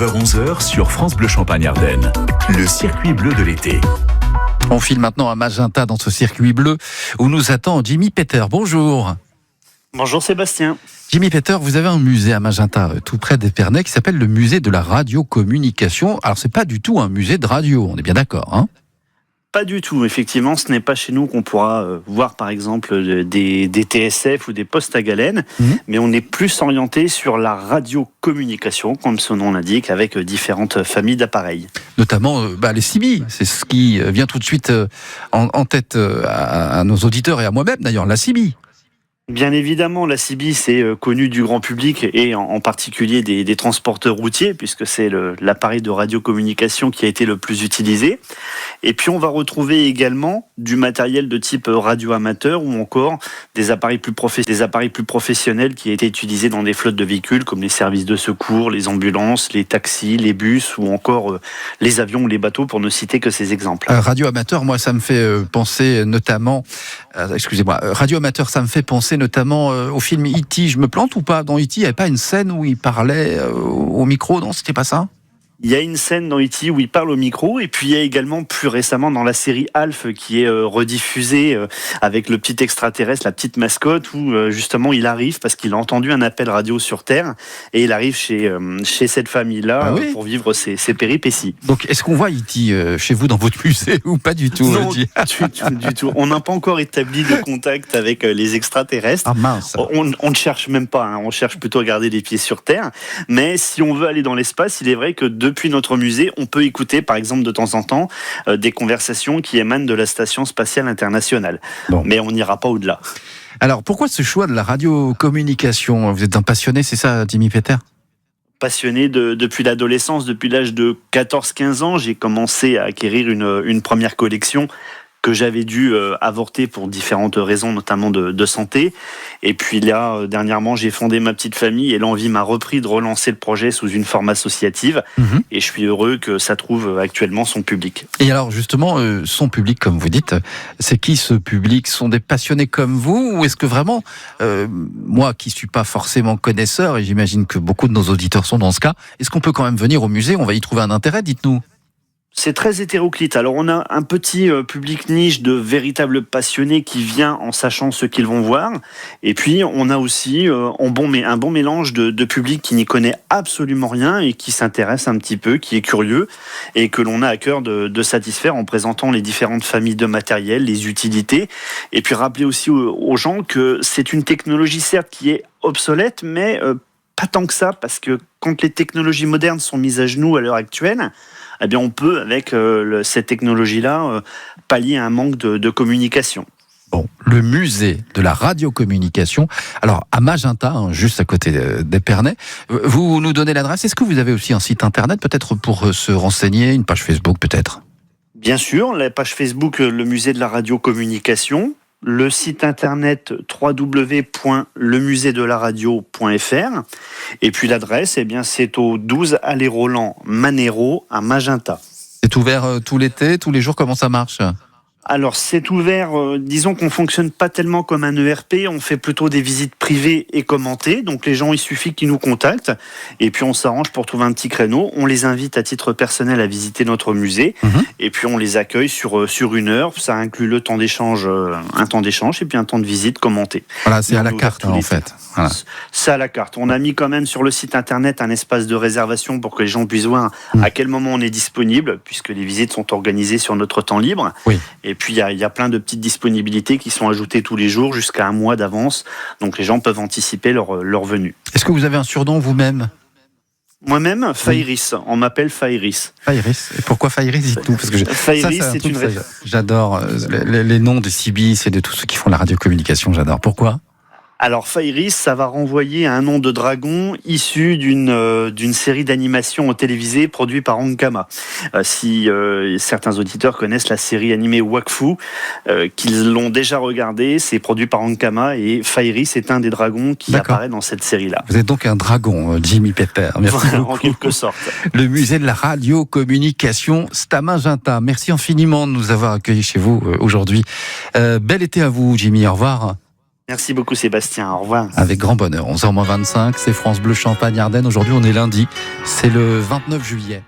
9h-11h sur France Bleu Champagne-Ardenne. Le circuit bleu de l'été. On file maintenant à Magenta dans ce circuit bleu où nous attend Jimmy Peter. Bonjour. Bonjour Sébastien. Jimmy Peter, vous avez un musée à Magenta, tout près d'Épernay, qui s'appelle le musée de la radiocommunication. Alors c'est pas du tout un musée de radio, on est bien d'accord, hein ? Pas du tout, effectivement, ce n'est pas chez nous qu'on pourra voir par exemple des TSF ou des postes à galène, mais on est plus orienté sur la radiocommunication, comme son nom l'indique, avec différentes familles d'appareils. Notamment les CB, c'est ce qui vient tout de suite en tête à nos auditeurs et à moi-même d'ailleurs, la CB. Bien évidemment, la CB, c'est connu du grand public et en particulier des transporteurs routiers, puisque c'est l'appareil de radiocommunication qui a été le plus utilisé. Et puis, on va retrouver également du matériel de type radio-amateur ou encore des appareils plus professionnels qui a été utilisés dans des flottes de véhicules comme les services de secours, les ambulances, les taxis, les bus ou encore les avions ou les bateaux, pour ne citer que ces exemples. Radio-amateur, moi, ça me fait penser notamment... radio-amateur, ça me fait penser notamment au film E.T. Je me plante ou pas ? Dans E.T., il n'y avait pas une scène où il parlait au micro, non ? C'était pas ça ? Il y a une scène dans E.T. où il parle au micro, et puis il y a également plus récemment dans la série Alf qui est rediffusée avec le petit extraterrestre, la petite mascotte, où justement il arrive parce qu'il a entendu un appel radio sur Terre et il arrive chez cette famille-là pour vivre ses péripéties. Donc est-ce qu'on voit E.T. chez vous dans votre musée ou pas du tout ? Non, du tout. On n'a pas encore établi de contact avec les extraterrestres. Ah mince. On ne cherche même pas, hein. On cherche plutôt à garder les pieds sur Terre. Mais si on veut aller dans l'espace, il est vrai que depuis notre musée, on peut écouter, par exemple, de temps en temps, des conversations qui émanent de la Station Spatiale Internationale. Bon. Mais on n'ira pas au-delà. Alors, pourquoi ce choix de la radiocommunication ? Vous êtes un passionné, c'est ça, Jimmy Peter ? Passionné depuis l'adolescence, depuis l'âge de 14-15 ans, j'ai commencé à acquérir une première collection que j'avais dû avorter pour différentes raisons, notamment de santé. Et puis là, dernièrement, j'ai fondé ma petite famille et l'envie m'a repris de relancer le projet sous une forme associative. Et je suis heureux que ça trouve actuellement son public. Et alors justement, son public, comme vous dites, c'est qui ce public ? Ce sont des passionnés comme vous ? Ou est-ce que vraiment, moi qui ne suis pas forcément connaisseur, et j'imagine que beaucoup de nos auditeurs sont dans ce cas, est-ce qu'on peut quand même venir au musée ? On va y trouver un intérêt, dites-nous. C'est très hétéroclite. Alors on a un petit public niche de véritables passionnés qui vient en sachant ce qu'ils vont voir. Et puis on a aussi un bon mélange de public qui n'y connaît absolument rien et qui s'intéresse un petit peu, qui est curieux et que l'on a à cœur de satisfaire en présentant les différentes familles de matériel, les utilités. Et puis rappeler aussi aux gens que c'est une technologie certes qui est obsolète, mais pas tant que ça, parce que quand les technologies modernes sont mises à genoux à l'heure actuelle, eh bien on peut, avec cette technologie-là, pallier un manque de communication. Bon, le musée de la radiocommunication, alors à Magenta, juste à côté d'Épernay. Vous nous donnez l'adresse. Est-ce que vous avez aussi un site internet, peut-être pour se renseigner, une page Facebook peut-être ? Bien sûr, la page Facebook, le musée de la radiocommunication. Le site internet www.lemuseedelaradio.fr et puis l'adresse, eh bien, c'est au 12 allée Roland Manero à Magenta. C'est ouvert tout l'été, tous les jours, comment ça marche ? Alors c'est ouvert, disons qu'on fonctionne pas tellement comme un ERP, on fait plutôt des visites privées et commentées, donc les gens, il suffit qu'ils nous contactent et puis on s'arrange pour trouver un petit créneau, on les invite à titre personnel à visiter notre musée et puis on les accueille sur une heure, ça inclut le temps d'échange, un temps d'échange et puis un temps de visite commenté. Voilà, c'est à la carte en fait. Voilà. C'est à la carte, on a mis quand même sur le site internet un espace de réservation pour que les gens puissent voir à quel moment on est disponible, puisque les visites sont organisées sur notre temps libre. Oui. Et puis, il y a plein de petites disponibilités qui sont ajoutées tous les jours jusqu'à un mois d'avance. Donc, les gens peuvent anticiper leur venue. Est-ce que vous avez un surnom vous-même ? Moi-même, Fairis. On m'appelle Fairis. Fairis. Et pourquoi Fairis, dites-nous ? Parce que Fairis, c'est une... J'adore les noms de CBIS et de tous ceux qui font la radiocommunication. J'adore. Pourquoi ? Alors Fairis, ça va renvoyer à un nom de dragon issu d'une série d'animations télévisées produite par Ankama. Si certains auditeurs connaissent la série animée Wakfu, qu'ils l'ont déjà regardée, c'est produit par Ankama et Fairis est un des dragons qui apparaît dans cette série-là. Vous êtes donc un dragon, Jimmy Peter. Merci beaucoup. En quelque sorte. Le musée de la radiocommunication, c'est à Magenta. Merci infiniment de nous avoir accueillis chez vous aujourd'hui. Bel été à vous, Jimmy. Au revoir. Merci beaucoup Sébastien, au revoir. Avec grand bonheur. 11h25, c'est France Bleu Champagne Ardennes. Aujourd'hui, on est lundi, c'est le 29 juillet.